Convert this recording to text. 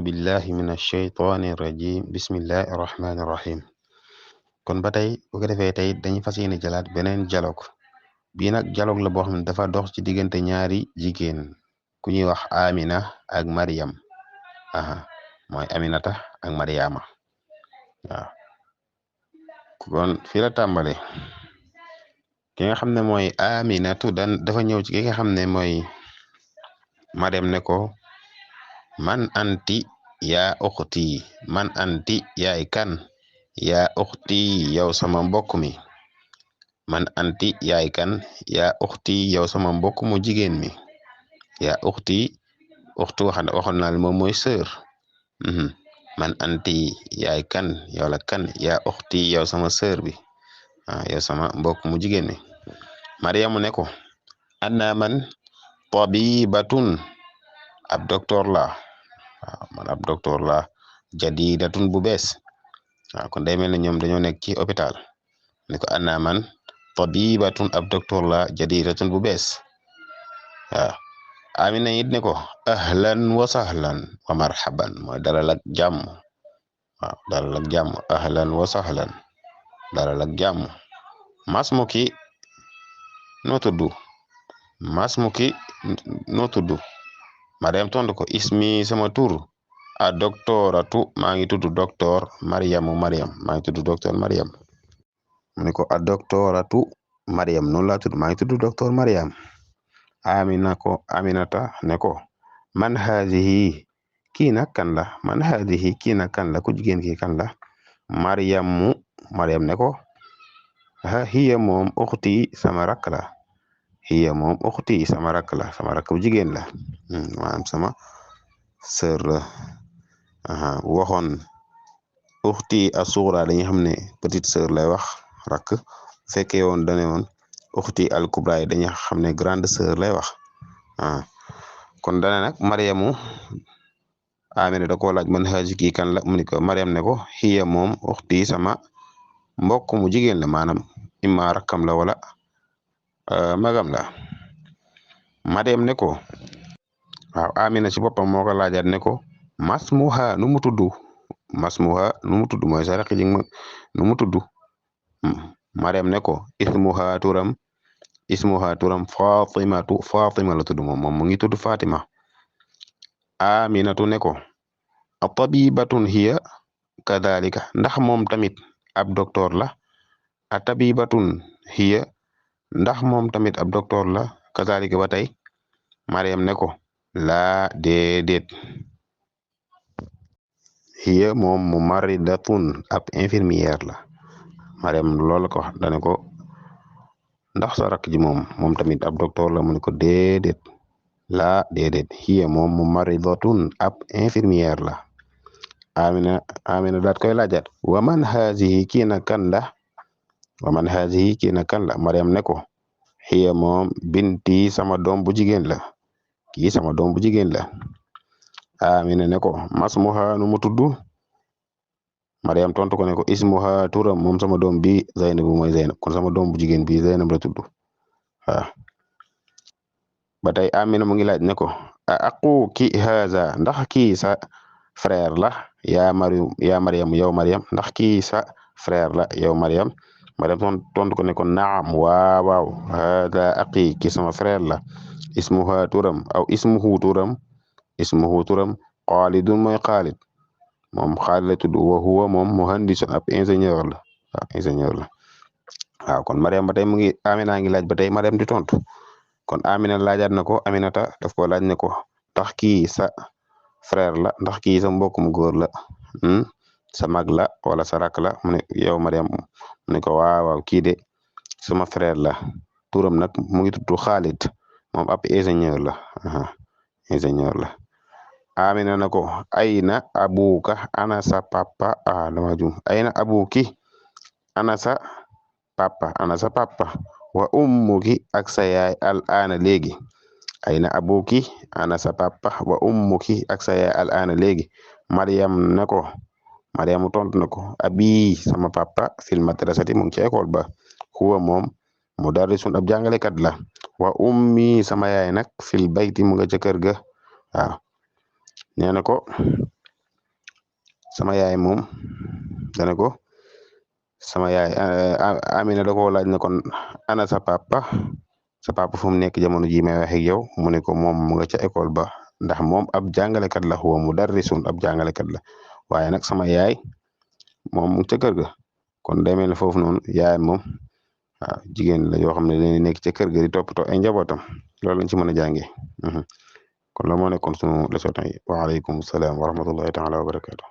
billahi min alsheytaani irrajim bismillahi irrahmani irrahim kon ba tey bu ko defee tey dañu fas yéene jëlaat beneen dialogue bii nag dialogue la boo xam ne dafa dox ci diggante ñaari jigéen ku ñuy wax Amina ak Mariam mooy Aminata ak Mariama waaw kon fii la tàmbale ki nga xam ne mooy Aminatu dafa ñëw ci ki nga xam ne mooy Mariam ne ko man anti yaa uxti man anti yaay kan yaa uxti yow sama mbokk mi man anti yaay kan yaa uxti yow sama mbokk mu jigéen mi yaa uxti uxtu waxoon naa moom mooy sœur man anti yaay kan yow la kan yaa uxti yow sama sœur bi yow sama mbokk mu jigéen mi Mariamu ne ko ana man tabibatun ab docteur la man ab docteur la jadidatun bu bees kon day mel ne ñoom dañoo nekk ci hôpital ne ko ana man tabibatun ab docteur la jadidatun bu bees Amina it ne ko ahlan wa sahlan wa marhaban mooy dalal ak jàmm dalal ak jàmm ahlan wa sahlan dalal ak jàmm masmuki noo tudd masmuki noo tudd Mariam tontu ko ismi sama tur a doctoratu maa ngi tudd docteur Mariam maa ngi tudd docteur Mariam mu ne ko a doctoratu Mariam noonu laa tudd maa ngi tudd docteur Mariam Aminata ne ko man haadihi kii nag kan la man haadihi kii nag kan la ku jigéen kii kan la Mariam ne ko hiya moom uxti sama rakk la hiya moom uxti sama rakk la sama rakk bu jigéen la maanaam sama sœur la waxoon uxti asuura dañuy xam ne petite sœur lay wax rakk fekkee woon dane woon uxti al kubra yi dañuy xam ne grande sœur lay wax kon dane nag Mariamu Amina da ko laaj man haaji kii kan la mu ni ko Mariam ne ko hiya moom uxti sama mbokk mu jigéen la maanaam imma rakkam la wala magam la Mariam ne ko waaw Amina ci boppam moo ko laajaat ne ko masmuha nu mu tudd masmuha nu mu tudd mooy sa rakk ji nu mu tudd Mariam ne ko ismuha turam Fatima la tudd moom mu ngi tudd Fatima Aminatu ne ko a tabibatun hiya kadhalika ndax moom tamit ab docteur la a tabibatun hiya ndax moom tamit ab docteur la kadhalika ba tey Mariam ne ko laa déedéet hiya moom mumarridatun ab infirmière la Mariam loolu ko wax dane ko ndax sa rakk ji moom tamit ab docteur la mu ne ko déedéet laa déedéet hiya moom mumarridatun ab infirmière la Amina daat koy laajaat wa man hazihi kii na kan la wa man hazihi kii na kan la Mariam ne ko hiya moom binti sama doom bu jigéen la kii sama doom bu jigéen la Amina ne ko masmuha nu mu tudd Mariam tontu ko ne ko ismuha turam moom sama doom bi Zaynab mooy Zaynab kon sama doom bu jigéen bi Zaynab la tudd ba tey Amina mu ngi laaj ne ko a aqu ki haza ndax kii sa frère la yaa Mariam yow Mariam ndax kii sa frère la yow Mariam tontu ko ne ko naam waaw haza aqi ki sama frère la ismuha turam aw ismuhu turam Xaalidun mooy Xaalid moom Xaalid la tudd wa huwa moom muhandisun ab ingénieur la waaw kon Mariam ba tey Amina ngi laaj ba tey Mariam di tontu kon Amina laajaat na ko Aminata daf ko laaj ne ko ndax kii sa frère la ndax kii sa mbokk mu góor la sa mag la wala sa rakk la mu ne yow Mariam mu ne ko waaw kii de sama frère la turam nag mu ngi tudd Xaalid moom ab ingénieur la Amina na ko ayna abuka ana sa papa dama jum ayna abuki ana sa papa wa ummuki ak sa yaay al ana léegi ayna abuki ana sa papa wa ummuki ak sa yaay al ana léegi Mariam tontu na ko abi sama papa fil madrasati mu ngi ci école ba huwa moom mudarrisun ab jàngalekat la wa ummi sama yaay nag fil bayti mu nga ca kër ga waaw nee na ko sama yaay moom dana ko sama yaay Amina da ko laaj ne kon ana sa papa fu mu nekk jamono ji may wax ak yow mu ne ko moom mu nga ca école ba ndax moom ab jàngalekat la huwa mudarrisun ab jàngalekat la waaye nag sama yaay moom mu ca kër ga kon demee na foofu noonu yaay moom waaw jigéen la yoo xam ne dañuy nekk ca kër ga di toppatoo ay njabootam loolu lañ ci mën a jàngee kon la moo nekkoon sunu leçon tey waaleykum salaam wa rahmatullahi taala wa barakaatu.